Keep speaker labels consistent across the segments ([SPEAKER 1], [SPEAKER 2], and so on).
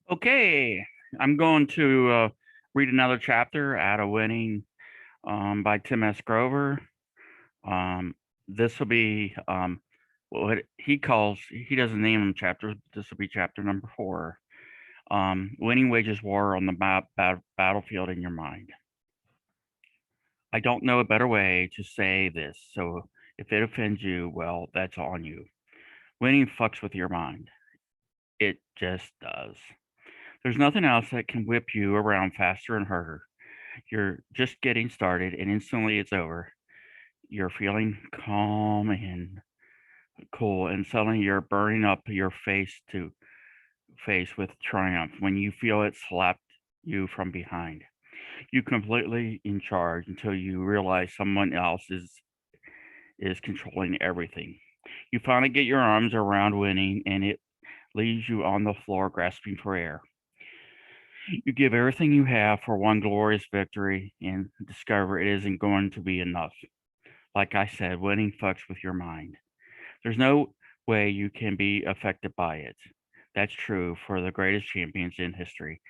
[SPEAKER 1] Okay, I'm going to read another chapter out of Winning by Tim S. Grover. Um, this will be what he calls, he doesn't name them chapters, but this will be chapter number 4. Winning wages war on the battlefield in your mind. I don't know a better way to say this, so if it offends you, well, that's on you. Winning fucks with your mind. It just does. There's nothing else that can whip you around faster and harder. You're just getting started and instantly it's over. You're feeling calm and cool, and suddenly you're burning up your face to face with triumph when you feel it slapped you from behind. You completely in charge until you realize someone else is controlling everything. You finally get your arms around winning and it leaves you on the floor grasping for air. You give everything you have for one glorious victory and discover it isn't going to be enough. Like I said, winning fucks with your mind. There's no way you can be affected by it. That's true for the greatest champions in history,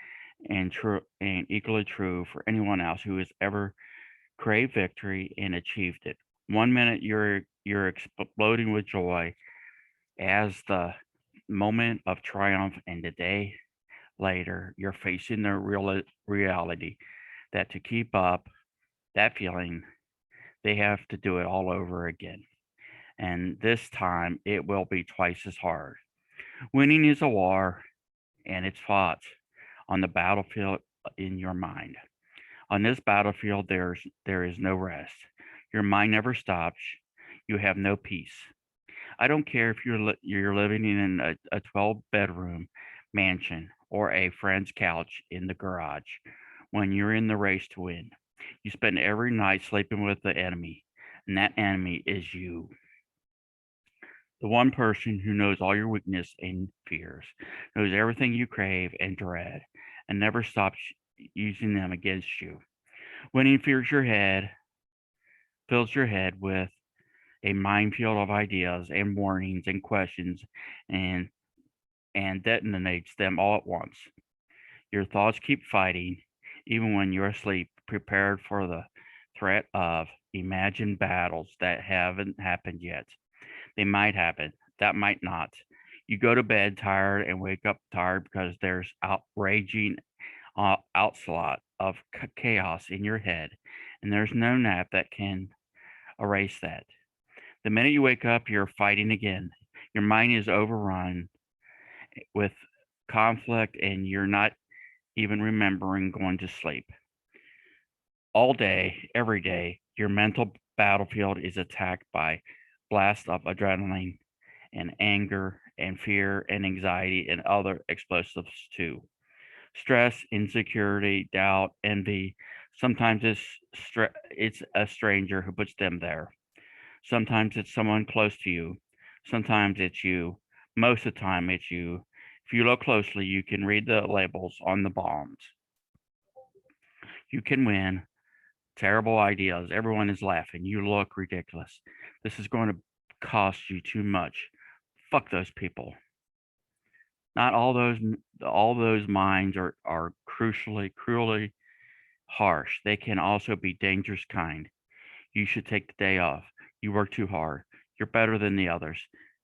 [SPEAKER 1] and true and equally true for anyone else who has ever craved victory and achieved it. One minute you're exploding with joy as the moment of triumph, and the day later you're facing the reality that to keep up that feeling, they have to do it all over again. And this time it will be twice as hard. Winning is a war, and it's fought on the battlefield in your mind. On this battlefield, there is no rest. Your mind never stops. You have no peace. I don't care if you're living in a 12-bedroom mansion or a friend's couch in the garage. When you're in the race to win, you spend every night sleeping with the enemy, and that enemy is you. The one person who knows all your weakness and fears, knows everything you crave and dread, and never stops using them against you. When he fills your head with a minefield of ideas and warnings and questions and and detonates them all at once. Your thoughts keep fighting, even when you're asleep, prepared for the threat of imagined battles that haven't happened yet. They might happen. That might not. You go to bed tired and wake up tired because there's outraging outslot of chaos in your head, and there's no nap that can erase that. The minute you wake up, you're fighting again. Your mind is overrun with conflict, and you're not even remembering going to sleep. All day, every day, your mental battlefield is attacked by blasts of adrenaline and anger and fear and anxiety and other explosives too. Stress, insecurity, doubt, envy. Sometimes it's a stranger who puts them there. Sometimes it's someone close to you. Sometimes it's you. Most of the time it's you. If you look closely, you can read the labels on the bombs. You can win. Terrible ideas. Everyone is laughing. You look ridiculous. This is going to cost you too much. Fuck those people. Not all those minds are cruelly harsh. They can also be dangerous kind. You should take the day off. You work too hard. You're better than the others.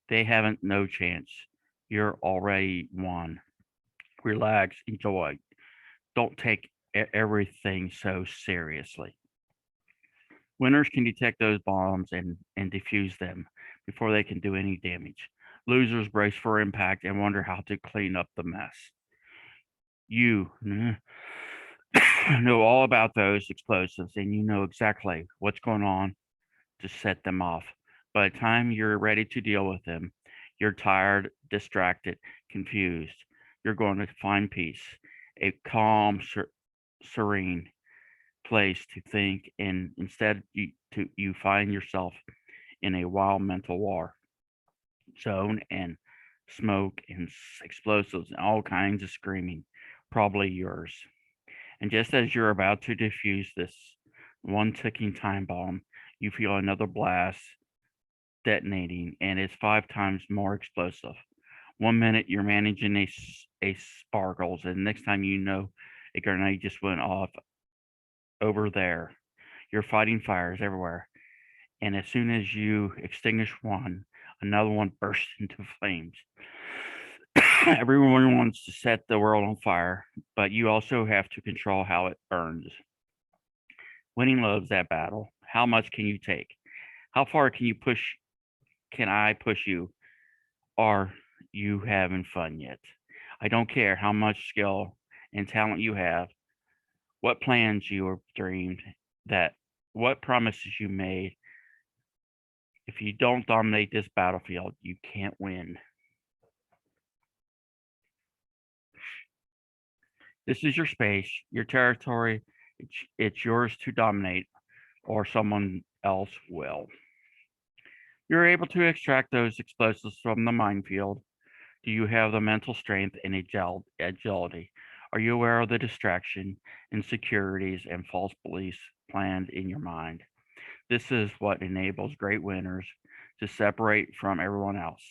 [SPEAKER 1] They haven't no chance. You're already won. Relax, enjoy. Don't take everything so seriously. Winners can detect those bombs and defuse them before they can do any damage. Losers brace for impact and wonder how to clean up the mess. You know all about those explosives and you know exactly what's going on to set them off. By the time you're ready to deal with them, you're tired, distracted, confused. You're going to find peace, a calm, serene place to think, and instead you find yourself in a wild mental war zone and smoke and explosives and all kinds of screaming, probably yours. And just as you're about to defuse this one ticking time bomb, you feel another blast detonating, and it's 5 times more explosive. One minute you're managing a sparkles, and next time you know, a grenade just went off over there. You're fighting fires everywhere, and as soon as you extinguish one, another one bursts into flames. Everyone wants to set the world on fire, but you also have to control how it burns. Winning loves that battle. How much can you take? How far can you push? Can I push you? Are you having fun yet? I don't care how much skill and talent you have, what plans you have dreamed, that what promises you made. If you don't dominate this battlefield, you can't win. This is your space, your territory. It's yours to dominate, or someone else will. You're able to extract those explosives from the minefield. Do you have the mental strength and agility? Are you aware of the distraction, insecurities, and false beliefs planned in your mind? This is what enables great winners to separate from everyone else.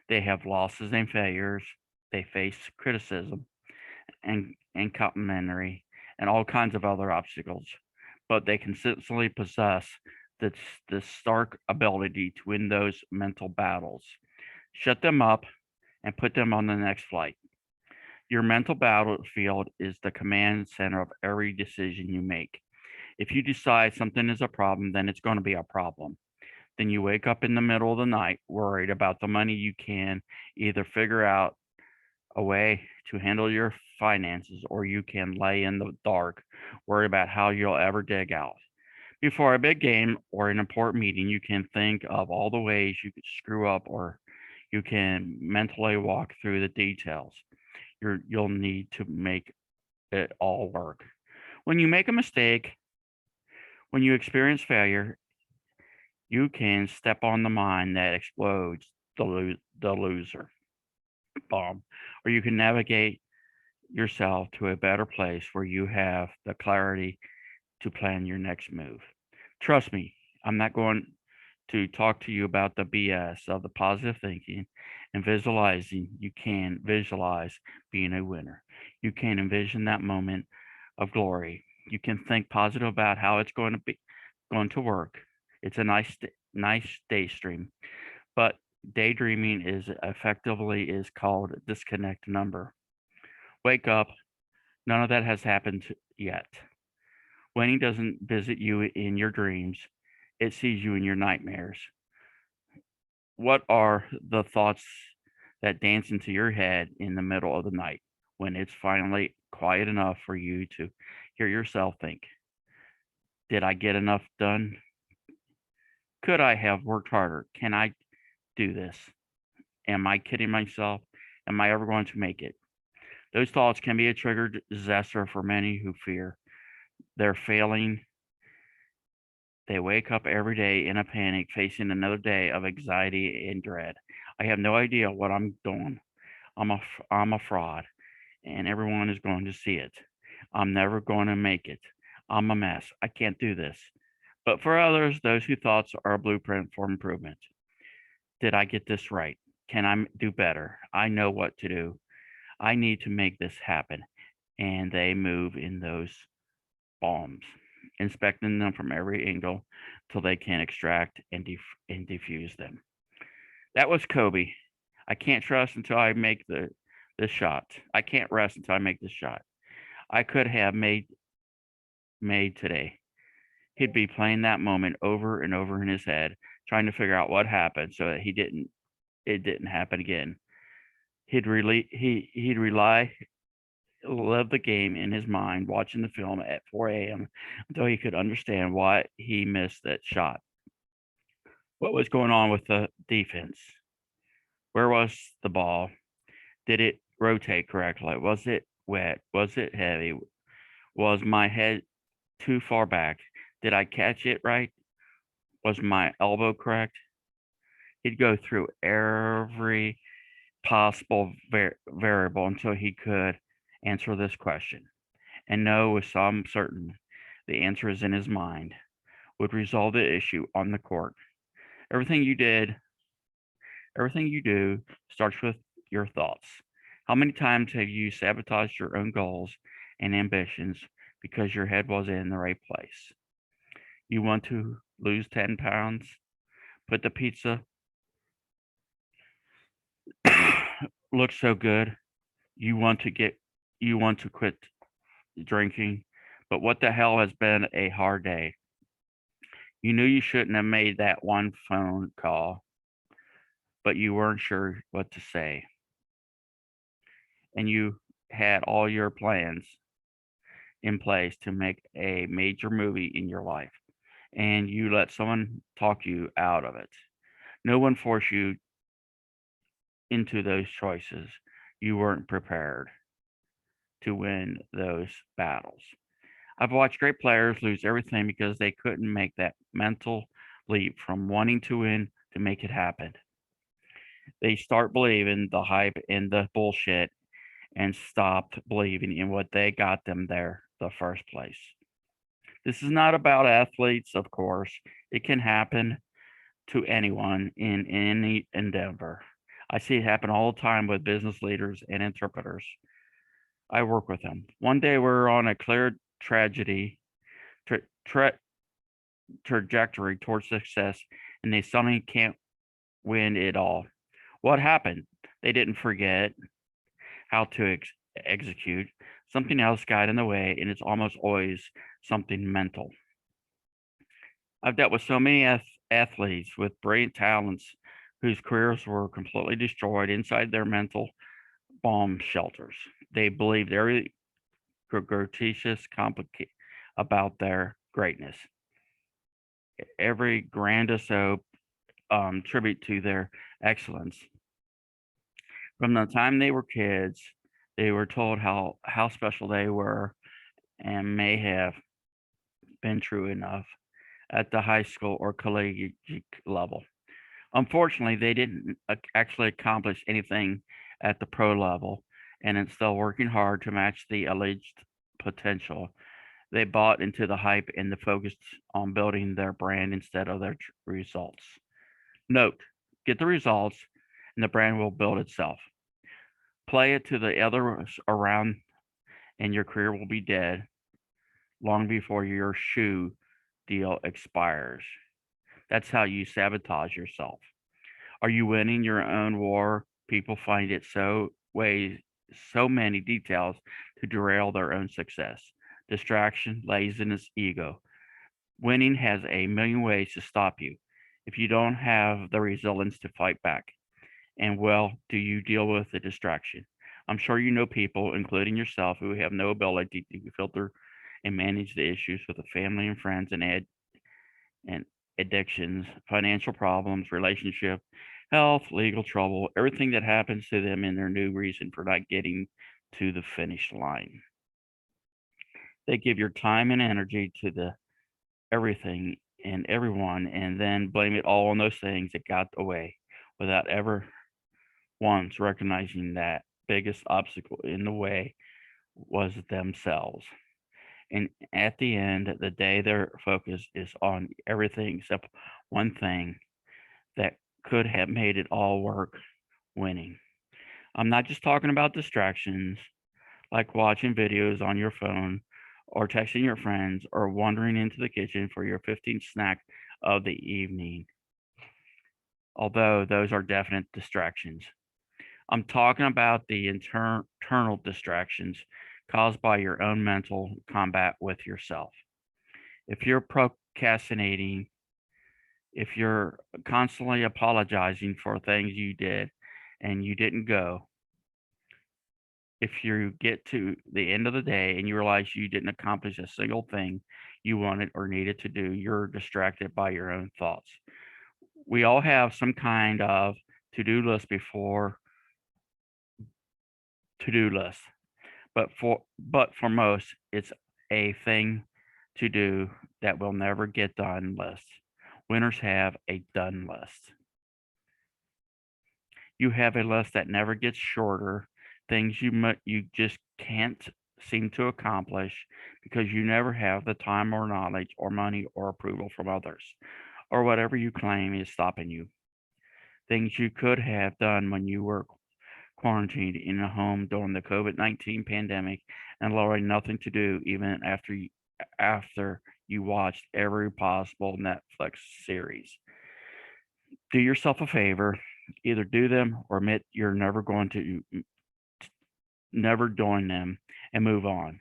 [SPEAKER 1] They have losses and failures. They face criticism and complimentary and all kinds of other obstacles, but they consistently possess this, this stark ability to win those mental battles. Shut them up and put them on the next flight. Your mental battlefield is the command center of every decision you make. If you decide something is a problem, then it's going to be a problem. Then you wake up in the middle of the night worried about the money you can either figure out a way to handle your finances, or you can lay in the dark worried about how you'll ever dig out. Before a big game or an important meeting, you can think of all the ways you could screw up, or you can mentally walk through the details you'll need to make it all work. When you make a mistake, when you experience failure, you can step on the mine that explodes the loser bomb, or you can navigate yourself to a better place where you have the clarity to plan your next move. Trust me, I'm not going to talk to you about the BS of the positive thinking and visualizing. You can visualize being a winner. You can envision that moment of glory. You can think positive about how it's going to work. It's a nice daydream, but daydreaming is effectively is called disconnect number. Wake up. None of that has happened yet. Winning doesn't visit you in your dreams. It sees you in your nightmares. What are the thoughts that dance into your head in the middle of the night when it's finally quiet enough for you to hear yourself think, did I get enough done? Could I have worked harder? Can I do this? Am I kidding myself? Am I ever going to make it? Those thoughts can be a trigger disaster for many who fear they're failing. They wake up every day in a panic, facing another day of anxiety and dread. I have no idea what I'm doing. I'm a fraud, and everyone is going to see it. I'm never going to make it. I'm a mess. I can't do this. But for others, those who thoughts are a blueprint for improvement. Did I get this right? Can I do better? I know what to do. I need to make this happen. And they move in those bombs, inspecting them from every angle till they can extract and defuse them. That was Kobe. I can't trust until I make the shot. I can't rest until I make this shot. I could have made today. He'd be playing that moment over and over in his head, trying to figure out what happened so that it didn't happen again. He'd rely live the game in his mind, watching the film at 4 a.m. until he could understand why he missed that shot. What was going on with the defense? Where was the ball? Did it rotate correctly? Was it wet? Was it heavy? Was my head too far back? Did I catch it right? Was my elbow correct? He'd go through every possible variable until he could answer this question and know with some certain the answer is in his mind, would resolve the issue on the court. Everything you did, everything you do starts with your thoughts. How many times have you sabotaged your own goals and ambitions because your head was in the right place? You want to lose 10 pounds? Put the pizza looks so good. You want to get you want to quit drinking, but what the hell has been a hard day? You knew you shouldn't have made that one phone call, but you weren't sure what to say. And you had all your plans in place to make a major movie in your life, and you let someone talk you out of it. No one forced you into those choices. You weren't prepared to win those battles. I've watched great players lose everything because they couldn't make that mental leap from wanting to win to make it happen. They start believing the hype and the bullshit and stopped believing in what they got them there the first place. This is not about athletes, of course. It can happen to anyone in any endeavor. I see it happen all the time with business leaders and interpreters. I work with them. One day we're on a clear tragedy tra- tra- trajectory towards success, and they suddenly can't win it all. What happened? They didn't forget how to execute. Something else got in the way, and it's almost always something mental. I've dealt with so many athletes with brilliant talents whose careers were completely destroyed inside their mental bomb shelters. They believed every gratuitous complicate about their greatness, every grandiose tribute to their excellence. From the time they were kids, they were told how special they were and may have been true enough at the high school or collegiate level. Unfortunately, they didn't actually accomplish anything at the pro level, and instead of working hard to match the alleged potential, they bought into the hype and the focused on building their brand instead of their results. Note, get the results, and the brand will build itself. Play it to the others around, and your career will be dead long before your shoe deal expires. That's how you sabotage yourself. Are you winning your own war? People find it so many details to derail their own success. Distraction, laziness, ego. Winning has a million ways to stop you if you don't have the resilience to fight back. And well, do you deal with the distraction? I'm sure you know people, including yourself, who have no ability to filter and manage the issues with the family and friends and addictions, financial problems, relationship, health, legal trouble, everything that happens to them in their new reason for not getting to the finish line. They give your time and energy to the everything and everyone and then blame it all on those things that got away without ever once recognizing that biggest obstacle in the way was themselves. And at the end of the day, their focus is on everything except one thing that could have made it all work: winning. I'm not just talking about distractions like watching videos on your phone or texting your friends or wandering into the kitchen for your 15th snack of the evening, although those are definite distractions. I'm talking about the internal distractions caused by your own mental combat with yourself. If you're procrastinating, if you're constantly apologizing for things you did and you didn't go, if you get to the end of the day and you realize you didn't accomplish a single thing you wanted or needed to do, you're distracted by your own thoughts. We all have some kind of to-do list before to-do list, but for most, it's a thing to do that will never get done list. Winners have a done list. You have a list that never gets shorter, things you just can't seem to accomplish because you never have the time or knowledge or money or approval from others or whatever you claim is stopping you. Things you could have done when you were quarantined in a home during the COVID-19 pandemic and literally nothing to do even after you watched every possible Netflix series. Do yourself a favor, either do them or admit you're never doing them and move on.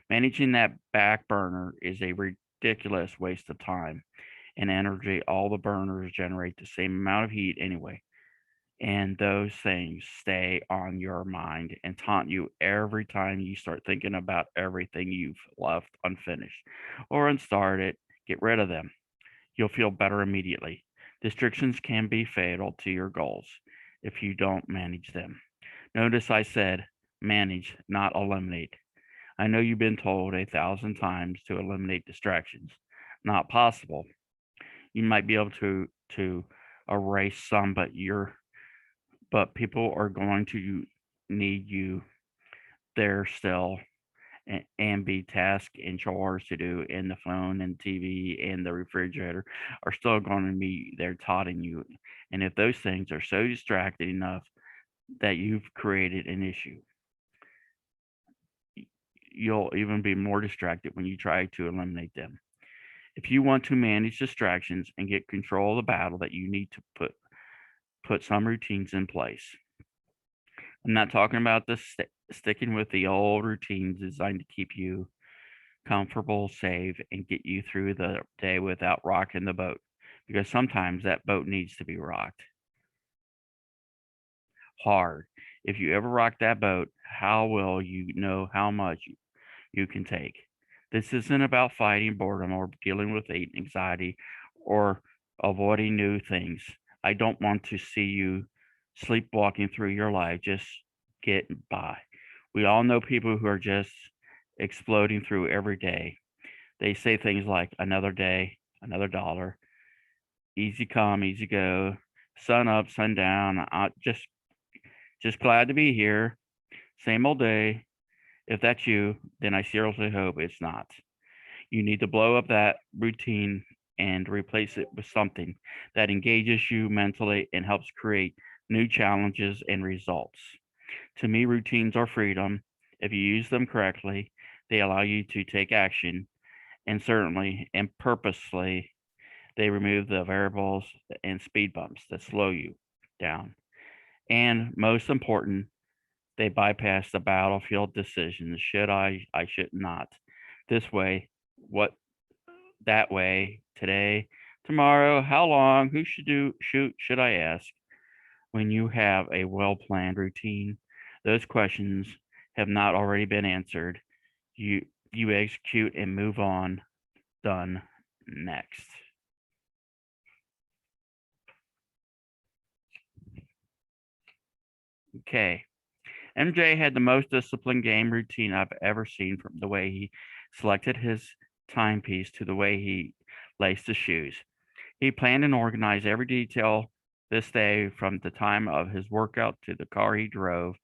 [SPEAKER 1] Managing that back burner is a ridiculous waste of time and energy. All the burners generate the same amount of heat anyway. And those things stay on your mind and taunt you every time you start thinking about everything you've left unfinished or unstarted. Get rid of them. You'll feel better immediately. Distractions can be fatal to your goals if you don't manage them. Notice I said manage, not eliminate. I know you've been told 1,000 times to eliminate distractions. Not possible. You might be able to erase some, but people are going to need you there still and be tasks and chores to do, and the phone and TV and the refrigerator are still going to be there taunting you. And if those things are so distracting enough that you've created an issue, you'll even be more distracted when you try to eliminate them. If you want to manage distractions and get control of the battle, that you need to put some routines in place. I'm not talking about sticking with the old routines designed to keep you comfortable, safe, and get you through the day without rocking the boat. Because sometimes that boat needs to be rocked hard. If you ever rock that boat, how will you know how much you can take? This isn't about fighting boredom or dealing with anxiety or avoiding new things. I don't want to see you sleepwalking through your life, just getting by. We all know people who are just exploding through every day. They say things like another day, another dollar, easy come, easy go, sun up, sun down. Just glad to be here. Same old day. If that's you, then I seriously hope it's not. You need to blow up that routine and replace it with something that engages you mentally and helps create new challenges and results. To me, routines are freedom. If you use them correctly, they allow you to take action, and certainly and purposely, they remove the variables and speed bumps that slow you down. And most important, they bypass the battlefield decisions. Should I should not. This way, what that way, today, tomorrow, how long, who should I ask? When you have a well planned routine, those questions have not already been answered. You you execute and move on. Done. Next. Okay. MJ had the most disciplined game routine I've ever seen, from the way he selected his timepiece to the way he laced his shoes. He planned and organized every detail this day, from the time of his workout to the car he drove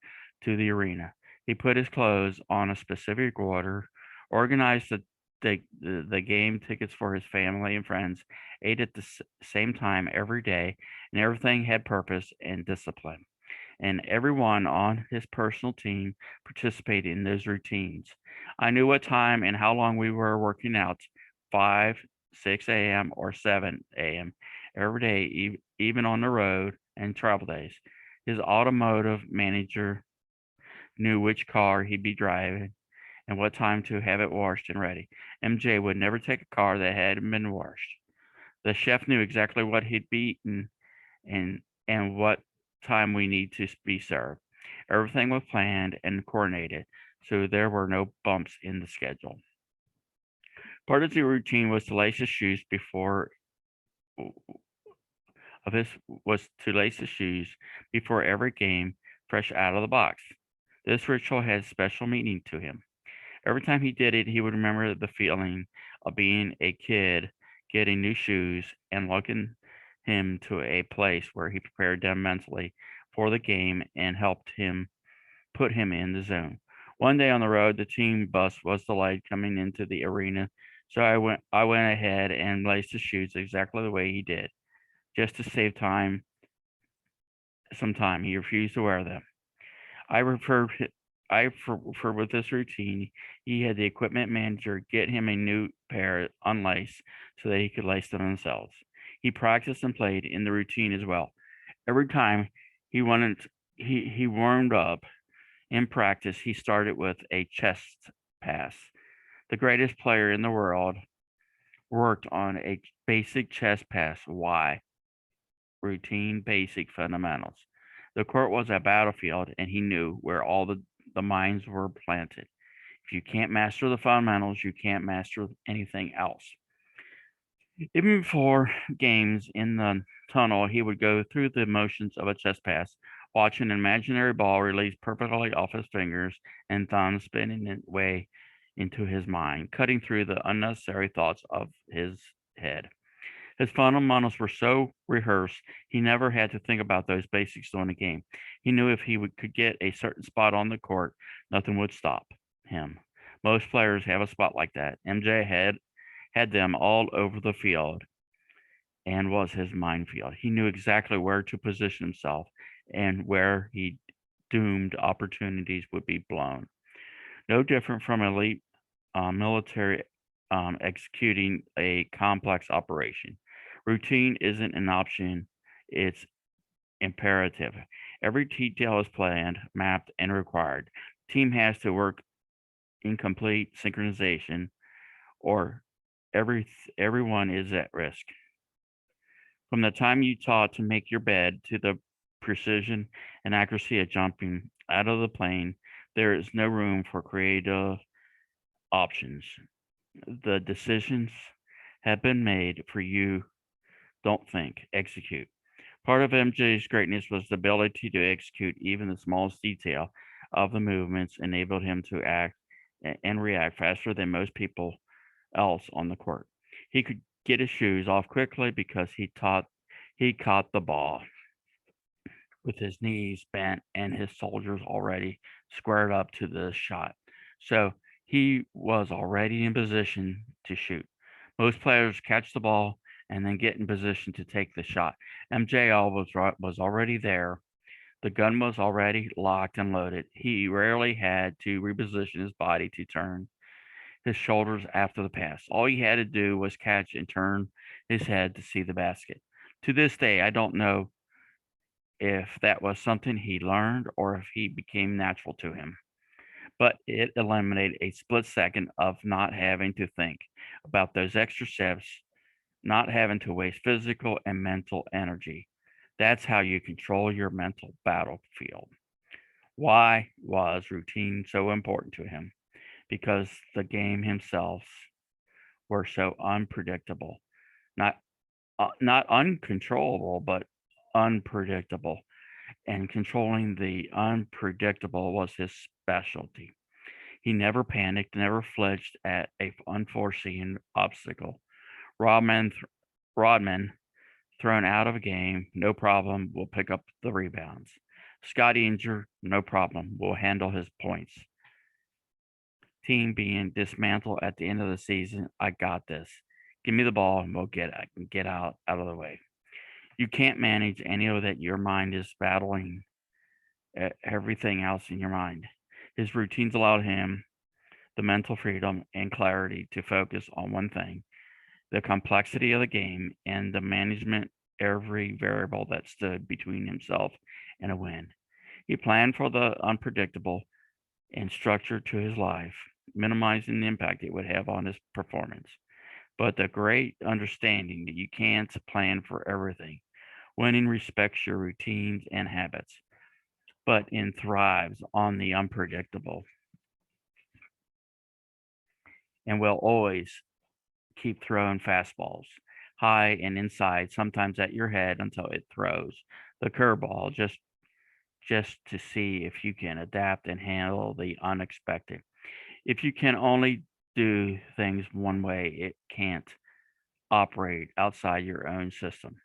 [SPEAKER 1] to the arena. He put his clothes on a specific order, organized the game tickets for his family and friends, ate at the same time every day, and everything had purpose and discipline. And everyone on his personal team participated in those routines. I knew what time and how long we were working out: 5, 6 a.m., or 7 a.m. every day, even on the road and travel days. His automotive manager knew which car he'd be driving and what time to have it washed and ready. MJ would never take a car that hadn't been washed. The chef knew exactly what he'd be eaten and what time we need to be served. Everything was planned and coordinated, so there were no bumps in the schedule. Part of the routine was to lace his shoes before every game, fresh out of the box. This ritual had special meaning to him. Every time he did it, he would remember the feeling of being a kid, getting new shoes, and lugging him to a place where he prepared them mentally for the game and helped him put him in the zone. One day on the road, the team bus was delayed coming into the arena, so I went ahead and laced his shoes exactly the way he did, just to save some time. He refused to wear them. I referred for with this routine, he had the equipment manager get him a new pair unlaced so that he could lace them themselves. He practiced and played in the routine as well. Every time he wanted he warmed up in practice, he started with a chest pass. The greatest player in the world worked on a basic chest pass. Why? Routine, basic fundamentals. The court was a battlefield, and he knew where all the mines were planted. If you can't master the fundamentals, you can't master anything else. Even before games in the tunnel, he would go through the motions of a chess pass, watch an imaginary ball release perfectly off his fingers and thumbs, spinning its way into his mind, cutting through the unnecessary thoughts of his head. His fundamentals were so rehearsed, he never had to think about those basics during the game. He knew if could get a certain spot on the court, nothing would stop him. Most players have a spot like that. MJ had them all over the field and was his minefield. He knew exactly where to position himself and where he doomed opportunities would be blown. No different from elite military executing a complex operation. Routine isn't an option, it's imperative. Every detail is planned, mapped, and required. Team has to work in complete synchronization or everyone is at risk. From the time you taught to make your bed to the precision and accuracy of jumping out of the plane, there is no room for creative options. The decisions have been made for you. Don't think, execute. Part of MJ's greatness was the ability to execute even the smallest detail of the movements enabled him to act and react faster than most people else on the court. He could get his shoes off quickly because he caught the ball with his knees bent and his soldiers already squared up to the shot. So he was already in position to shoot. Most players catch the ball and then get in position to take the shot. MJ was already there. The gun was already locked and loaded. He rarely had to reposition his body to turn his shoulders after the pass. All he had to do was catch and turn his head to see the basket. To this day, I don't know if that was something he learned or if he became natural to him, but it eliminated a split second of not having to think about those extra steps, not having to waste physical and mental energy. That's how you control your mental battlefield. Why was routine so important to him? Because the game himself were so unpredictable, not not uncontrollable, but unpredictable. And controlling the unpredictable was his specialty. He never panicked, never flinched at a unforeseen obstacle. Rodman, Rodman thrown out of a game, no problem, will pick up the rebounds. Scotty injured, no problem, will handle his points. Team being dismantled at the end of the season, I got this. Give me the ball and we'll get out of the way. You can't manage any of that. Your mind is battling everything else in your mind. His routines allowed him the mental freedom and clarity to focus on one thing, the complexity of the game and the management every variable that stood between himself and a win. He planned for the unpredictable and structured to his life, minimizing the impact it would have on his performance. But the great understanding that you can't plan for everything. Winning respects your routines and habits, but in thrives on the unpredictable and will always keep throwing fastballs high and inside, sometimes at your head until it throws the curveball just to see if you can adapt and handle the unexpected. If you can only do things one way, it can't operate outside your own system.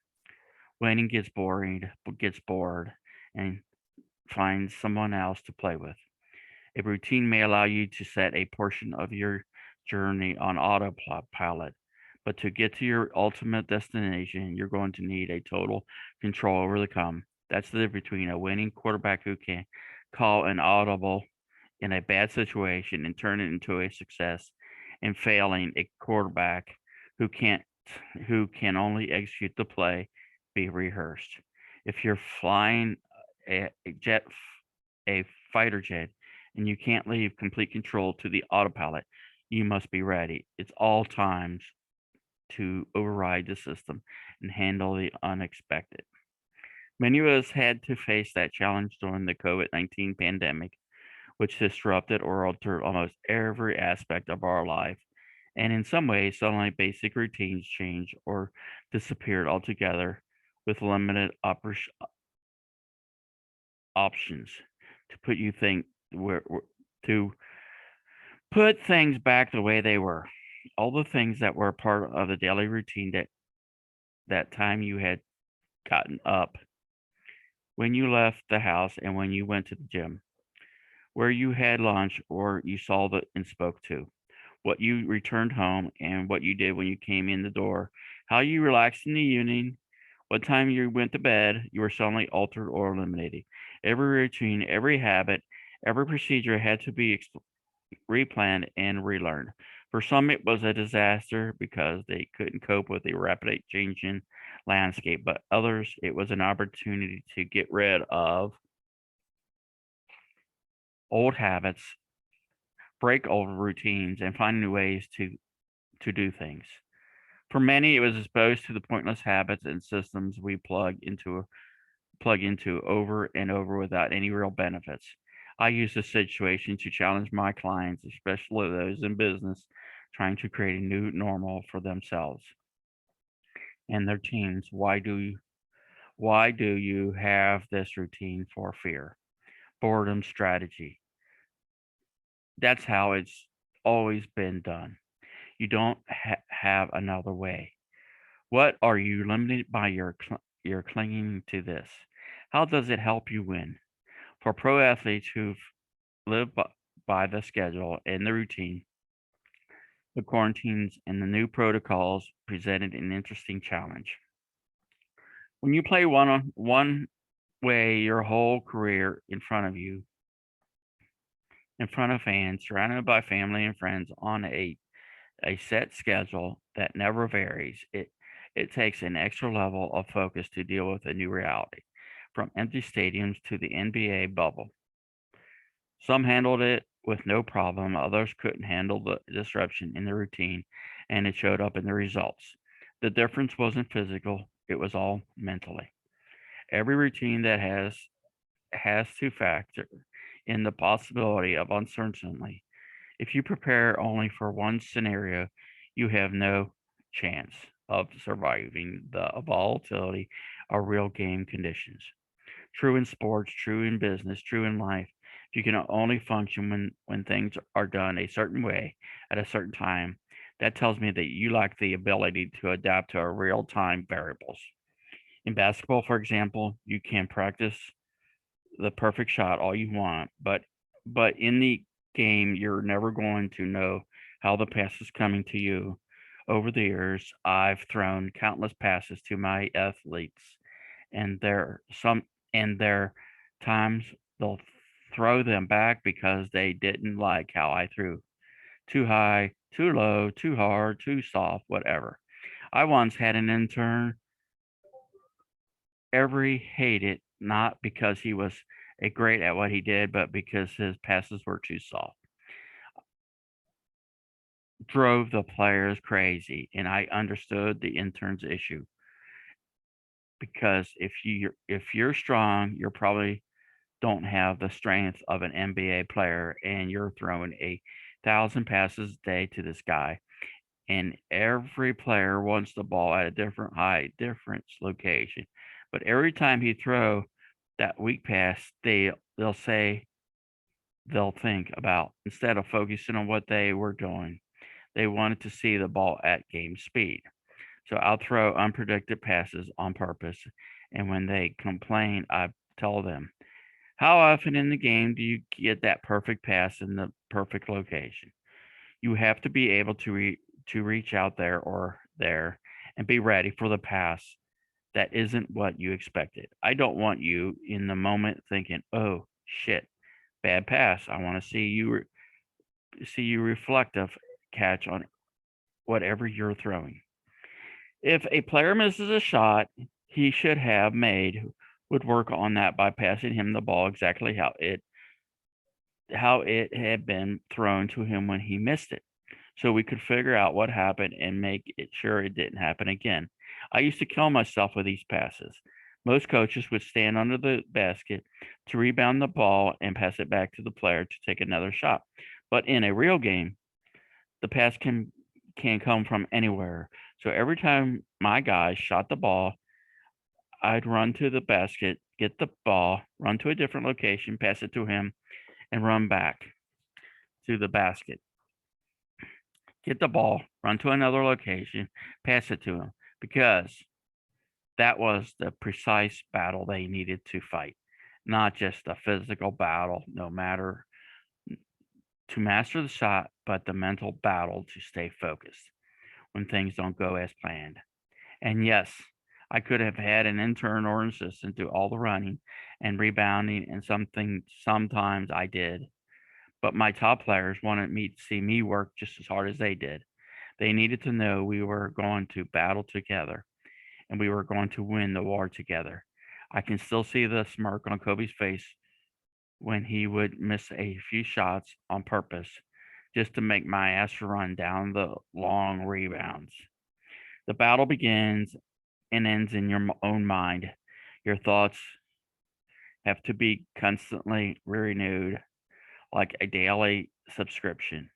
[SPEAKER 1] Winning gets bored, and finds someone else to play with. A routine may allow you to set a portion of your journey on autopilot, but to get to your ultimate destination, you're going to need a total control over the come. That's the difference between a winning quarterback who can call an audible in a bad situation and turn it into a success, and failing a quarterback who can't who can only execute the play be rehearsed. If you're flying a jet a fighter jet and you can't leave complete control to the autopilot, you must be ready. It's all times to override the system and handle the unexpected. Many of us had to face that challenge during the COVID-19 pandemic, which disrupted or altered almost every aspect of our life. And in some ways, suddenly basic routines changed or disappeared altogether with limited options to put you think to put things back the way they were. All the things that were part of the daily routine that time you had gotten up, when you left the house and when you went to the gym, where you had lunch or you saw and spoke to, what you returned home and what you did when you came in the door, how you relaxed in the evening, what time you went to bed, you were suddenly altered or eliminated. Every routine, every habit, every procedure had to be replanned and relearned. For some, it was a disaster because they couldn't cope with the rapidly changing landscape, but others, it was an opportunity to get rid of old habits, break old routines, and find new ways to do things. For many, it was exposed to the pointless habits and systems we plug into over and over without any real benefits. I use this situation to challenge my clients, especially those in business, trying to create a new normal for themselves and their teams. Why do you have this routine? For fear, boredom, strategy? That's how it's always been done. You don't have another way. What are you limited by your clinging to this? How does it help you win? For pro athletes who've lived by the schedule and the routine, the quarantines and the new protocols presented an interesting challenge. When you play one way your whole career in front of you, in front of fans, surrounded by family and friends on a set schedule that never varies, it takes an extra level of focus to deal with a new reality, from empty stadiums to the NBA bubble. Some handled it with no problem, others couldn't handle the disruption in the routine, and it showed up in the results. The difference wasn't physical, it was all mentally. Every routine that has to factor in the possibility of uncertainty. If you prepare only for one scenario, you have no chance of surviving the volatility of real game conditions. True in sports, true in business, true in life. You can only function when things are done a certain way at a certain time. That tells me that you lack the ability to adapt to real time variables. In basketball, for example, you can practice the perfect shot all you want, but in the game, you're never going to know how the pass is coming to you. Over the years, I've thrown countless passes to my athletes, and there times they'll throw them back because they didn't like how I threw. Too high, too low, too hard, too soft, whatever. I once had an intern every hated not because he was a great at what he did, but because his passes were too soft. Drove the players crazy, and I understood the intern's issue because if you're strong, you're probably don't have the strength of an NBA player, and you're throwing 1,000 passes a day to this guy, and every player wants the ball at a different height, different location. But every time he throw that weak pass, they'll say they'll think about instead of focusing on what they were doing. They wanted to see the ball at game speed. So I'll throw unpredicted passes on purpose. And when they complain, I tell them, how often in the game do you get that perfect pass in the perfect location? You have to be able to reach out there or there and be ready for the pass that isn't what you expected. I don't want you in the moment thinking, oh shit, Bad pass. I want to see you reflective catch on whatever you're throwing. If a player misses a shot he should have made, would work on that by passing him the ball exactly how it had been thrown to him when he missed it, so we could figure out what happened and make it sure it didn't happen again. I used to kill myself with these passes. Most coaches would stand under the basket to rebound the ball and pass it back to the player to take another shot. But in a real game, the pass can come from anywhere. So every time my guy shot the ball, I'd run to the basket, get the ball, run to a different location, pass it to him, and run back to the basket. Get the ball, run to another location, pass it to him, because that was the precise battle they needed to fight, not just a physical battle, no matter to master the shot, but the mental battle to stay focused when things don't go as planned. And yes, I could have had an intern or an assistant do all the running and rebounding, and sometimes I did. But my top players wanted me to see me work just as hard as they did. They needed to know we were going to battle together and we were going to win the war together. I can still see the smirk on Kobe's face when he would miss a few shots on purpose just to make my ass run down the long rebounds. The battle begins and ends in your own mind. Your thoughts have to be constantly renewed, like a daily subscription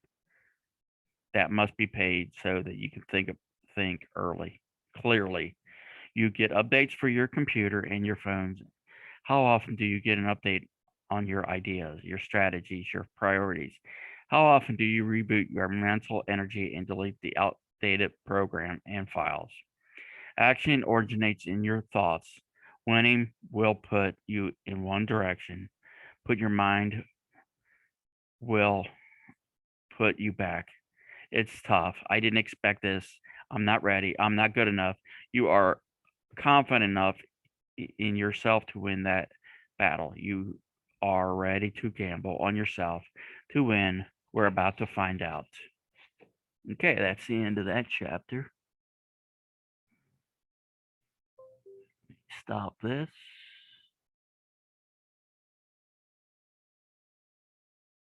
[SPEAKER 1] that must be paid so that you can think clearly. You get updates for your computer and your phones. How often do you get an update on your ideas, your strategies, your priorities? How often do you reboot your mental energy and delete the outdated program and files? Action originates in your thoughts. Winning will put you in one direction. Put your mind will put you back. It's tough. I didn't expect this. I'm not ready. I'm not good enough. You are confident enough in yourself to win that battle. You are ready to gamble on yourself to win. We're about to find out. Okay, that's the end of that chapter. Stop this.